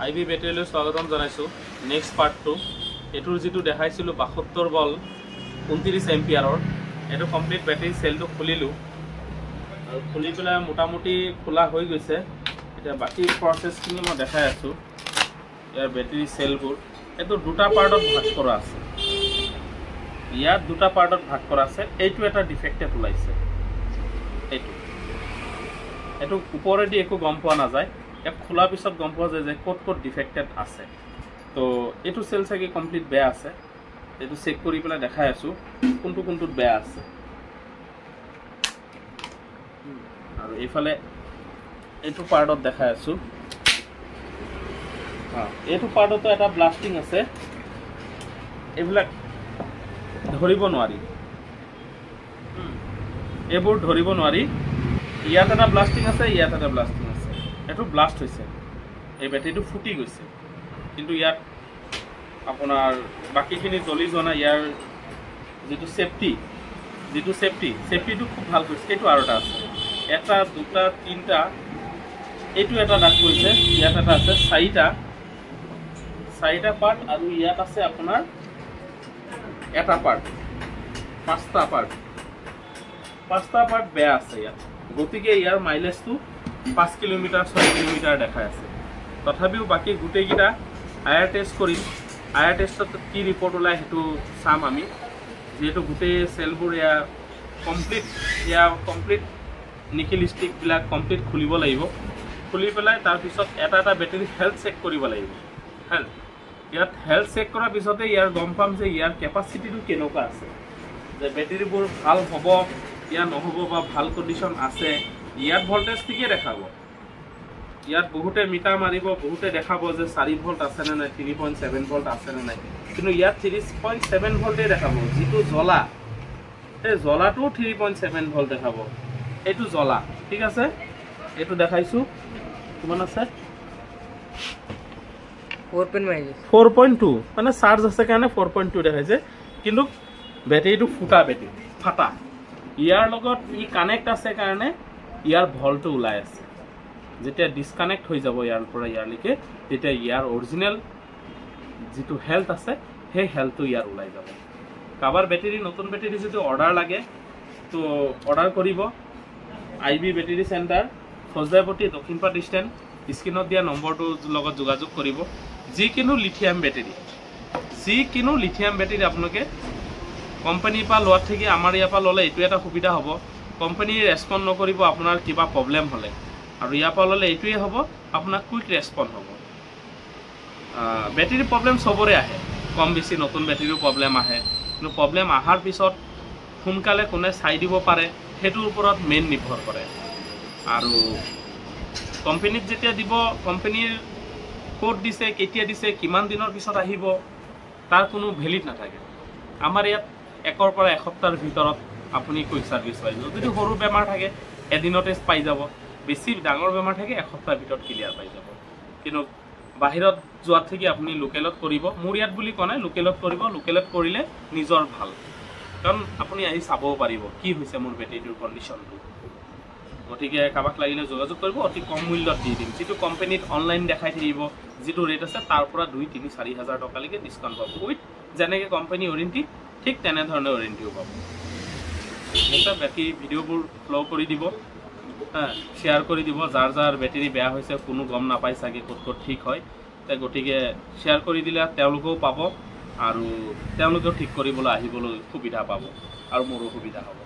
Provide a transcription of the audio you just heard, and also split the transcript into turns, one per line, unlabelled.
IB বেটেৰীলৈ স্বাগতম জনাইছোঁ। Next পাৰ্টটো এইটোৰ যিটো দেখাইছিলোঁ 72 ভল্ট 29 এম্পিয়াৰৰ, এইটো কমপ্লিট বেটেৰী চেলটো খুলিলোঁ আৰু খুলি পেলাই মোটামুটি খোলা হৈ গৈছে। এতিয়া বাকী প্ৰচেছখিনি মই দেখাই আছোঁ। ইয়াৰ বেটেৰী চেলবোৰ এইটো দুটা পাৰ্টত ভাগ কৰা আছে। ইয়াত দুটা পাৰ্টত ভাগ কৰা আছে। এইটো এটা ডিফেক্টেড ওলাইছে। এইটো ওপৰেদি একো গম পোৱা নাযায়, ইয়াক খোলাৰ পিছত গম পোৱা যায় যে ক'ত ক'ত ডিফেক্টেড আছে। তো এইটো চেল চাগে কমপ্লিট বেয়া আছে। এইটো চেক কৰি পেলাই দেখাই আছোঁ কোনটো কোনটোত বেয়া আছে। আৰু এইফালে এইটো পাৰ্টত দেখাই আছোঁ। এইটো পাৰ্টতো এটা ব্লাষ্টিং আছে। এইবিলাক ধৰিব নোৱাৰি, এইবোৰ ধৰিব নোৱাৰি। ইয়াত এটা ব্লাষ্টিং আছে, ইয়াত এটা ব্লাষ্টিং আছে। এইটো ব্লাষ্ট হৈছে, এই বেটেৰীটো ফুটি গৈছে, কিন্তু ইয়াত আপোনাৰ বাকীখিনি জ্বলি যোৱা নাই। ইয়াৰ যিটো ছেফটিটো খুব ভাল কৰিছে। এইটো আৰু এটা আছে, এটা দুটা তিনিটা, এইটো এটা দাগ কৰিছে। ইয়াত এটা আছে, চাৰিটা পাৰ্ট, আৰু ইয়াত আছে আপোনাৰ এটা পাৰ্ট, পাঁচটা পাৰ্ট বেয়া আছে ইয়াত। গতিকে ইয়াৰ মাইলেজটো 5 কিলোমিটাৰ 6 কিলোমিটাৰ দেখাই আছে। তথাপিও বাকী গোটেইকেইটা আয়াৰ টেষ্ট কৰিম। আয়াৰ টেষ্টত কি ৰিপৰ্ট ওলায় সেইটো চাম আমি, যিহেতু গোটেই চেলবোৰ কমপ্লিট নিকেল ষ্টিকবিলাক কমপ্লিট খুলিব লাগিব। খুলি পেলাই তাৰপিছত এটা এটা বেটেৰী হেল্থ চেক কৰিব লাগিব। ইয়াত হেল্থ চেক কৰাৰ পিছতে ইয়াৰ গম পাম যে ইয়াৰ কেপাচিটিটো কেনেকুৱা আছে, যে বেটেৰীবোৰ ভাল হ'ব ইয়াৰ নহ'ব, বা ভাল কণ্ডিশ্যন আছে। ইয়াত ভল্টেজ ঠিকেই দেখাব। ইয়াত বহুতে মিটাৰ মাৰিব, বহুতে দেখাব যে 4 ভল্ট আছেনে নাই, 3.7 ভল্ট আছেনে নাই, কিন্তু ইয়াত 3.7 ভল্টেই দেখাব। যিটো জ্বলা, এই জ্বলাটোও 3.7 ভল্ট দেখাব। এইটো জ্বলা, ঠিক আছে। এইটো দেখাইছোঁ, কিমান আছে 4.2, মানে চাৰ্জ আছে কাৰণে 4.2 দেখাইছে, কিন্তু বেটেৰীটো ফাটা। ইয়াৰ লগত ই কানেক্ট আছে কাৰণে ইয়াৰ ভল্টটো ওলাই আছে। যেতিয়া ডিছকানেক্ট হৈ যাব ইয়াৰ পৰা ইয়াৰলৈকে, তেতিয়া ইয়াৰ অৰিজিনেল যিটো হেল্থ আছে সেই হেল্থটো ইয়াৰ ওলাই যাব। কাৰোবাৰ নতুন বেটেৰী যদি অৰ্ডাৰ লাগে তো অৰ্ডাৰ কৰিব। আইবি বেটেৰী চেণ্টাৰ, ফৌজদাৰপট্টি, দক্ষিণপাট ষ্টেণ্ড, স্ক্ৰীণত দিয়া নম্বৰটোৰ লগত যোগাযোগ কৰিব। যিকোনো লিথিয়াম বেটেৰী আপোনালোকে কোম্পানীৰ পৰা লোৱাত থাকি আমাৰ ইয়াৰ পৰা ল'লে এইটো এটা সুবিধা হ'ব। কোম্পানীয়ে ৰেছপণ্ড নকৰিব আপোনাৰ কিবা প্ৰব্লেম হ'লে, আৰু ইয়াৰ পৰা ল'লে এইটোৱে হ'ব, আপোনাৰ কুইক ৰেছপণ্ড হ'ব। বেটেৰী প্ৰব্লেম চবৰে আহে, কম বেছি নতুন বেটেৰীও প্ৰব্লেম আহে, কিন্তু প্ৰব্লেম অহাৰ পিছত সোনকালে কোনে চাই দিব পাৰে সেইটোৰ ওপৰত মেইন নিৰ্ভৰ কৰে। আৰু কোম্পানীত যেতিয়া দিব, কোম্পানীৰ ক'ত দিছে, কেতিয়া দিছে, কিমান দিনৰ পিছত আহিব, তাৰ কোনো ভেলিড নাথাকে। আমাৰ ইয়াত 1 পৰা 1 সপ্তাহৰ ভিতৰত আপুনি কুইক ছাৰ্ভিচ পাই যাব। যদি সৰু বেমাৰ থাকে এদিনতে পাই যাব, বেছি ডাঙৰ বেমাৰ থাকে 1 সপ্তাহৰ ভিতৰত ক্লিয়াৰ পাই যাব। কিন্তু বাহিৰত যোৱাত থাকি আপুনি লোকেলত কৰিব। মোৰ ইয়াত বুলি কোৱা নাই, লোকেলত কৰিব। লোকেলত কৰিলে নিজৰ ভাল, কাৰণ আপুনি আহি চাবও পাৰিব কি হৈছে মোৰ বেটেৰীটোৰ কণ্ডিশ্যনটো। গতিকে কাৰোবাক লাগিলে যোগাযোগ কৰিব, অতি কম মূল্যত দি দিম। যিটো কোম্পানীত অনলাইন দেখাই থাকিব, যিটো ৰেট আছে তাৰ পৰা 2-3-4 হাজাৰ টকালৈকে ডিছকাউণ্ট পাব। উইথ যেনেকৈ কোম্পানী ৱাৰেণ্টি, ঠিক তেনেধৰণে ৱাৰেণ্টিও পাব। বাকী ভিডিঅ'বোৰ ফ'ল' কৰি দিব, শ্বেয়াৰ কৰি দিব। যাৰ বেটেৰী বেয়া হৈছে কোনো গম নাপায় চাগে ক'ত ঠিক হয়, গতিকে শ্বেয়াৰ কৰি দিলে তেওঁলোকেও পাব, আৰু তেওঁলোকেও ঠিক কৰিবলৈ আহিবলৈ সুবিধা পাব, আৰু মোৰো সুবিধা হ'ব।